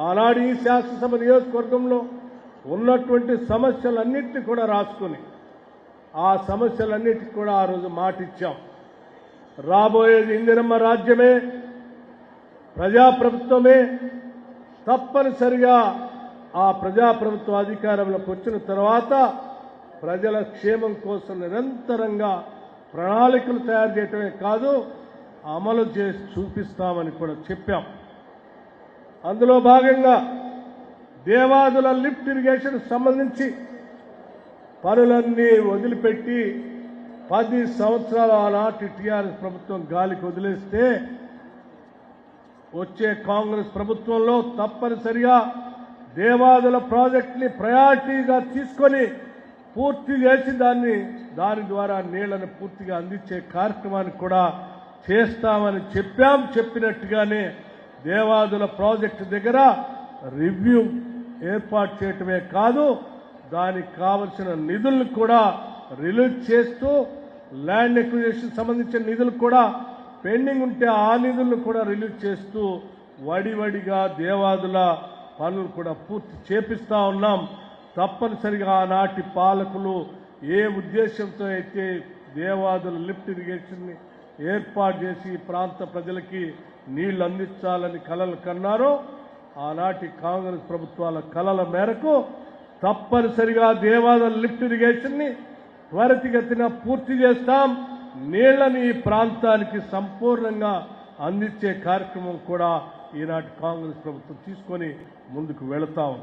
ఆనాడు ఈ శాసనసభ నియోజకవర్గంలో ఉన్నటువంటి సమస్యలన్నింటినీ కూడా రాసుకుని ఆ సమస్యలన్నిటికీ కూడా ఆ రోజు మాటిచ్చాం. రాబోయేది ఇందిరమ్మ రాజ్యమే, ప్రజాప్రభుత్వమే. తప్పనిసరిగా ఆ ప్రజాప్రభుత్వ అధికారంలోకి వచ్చిన తర్వాత ప్రజల క్షేమం కోసం నిరంతరంగా ప్రణాళికలు తయారు చేయటమే కాదు, అమలు చేసి చూపిస్తామని కూడా చెప్పాం. అందులో భాగంగా దేవాదుల లిఫ్ట్ ఇరిగేషన్ సంబంధించి పనులన్నీ వదిలిపెట్టి 10 సంవత్సరాల ఆనాటి టీఆర్ఎస్ ప్రభుత్వం గాలికి వదిలేస్తే వచ్చే కాంగ్రెస్ ప్రభుత్వంలో తప్పనిసరిగా దేవాదుల ప్రాజెక్టుని ప్రయారిటీగా తీసుకొని పూర్తి చేసి దాని ద్వారా నీళ్లను పూర్తిగా అందించే కార్యక్రమాన్ని కూడా చేస్తామని చెప్పాం. చెప్పినట్టుగానే దేవాదుల ప్రాజెక్టు దగ్గర రివ్యూ ఏర్పాటు చేయటమే కాదు, దానికి కావలసిన నిధులను కూడా రిలీజ్ చేస్తూ ల్యాండ్ ఎక్విజిషన్ సంబంధించిన నిధులు కూడా పెండింగ్ ఉంటే ఆ నిధులను కూడా రిలీజ్ చేస్తూ వడివడిగా దేవాదుల పనులు కూడా పూర్తి చేపిస్తా ఉన్నాం. తప్పనిసరిగా ఆనాటి పాలకులు ఏ ఉద్దేశంతో అయితే దేవాదుల లిఫ్ట్ ఇరిగేషన్ని ఏర్పాటు చేసి ప్రాంత ప్రజలకి నీళ్లు అందించాలని కలలు కన్నారో ఆనాటి కాంగ్రెస్ ప్రభుత్వాల కలల మేరకు తప్పనిసరిగా దేవాదుల లిఫ్ట్ ఇరిగేషన్ని త్వరితగతిన పూర్తి చేస్తాం. నీళ్లని ఈ ప్రాంతానికి సంపూర్ణంగా అందించే కార్యక్రమం కూడా ఈనాటి కాంగ్రెస్ ప్రభుత్వం తీసుకొని ముందుకు వెళతాం.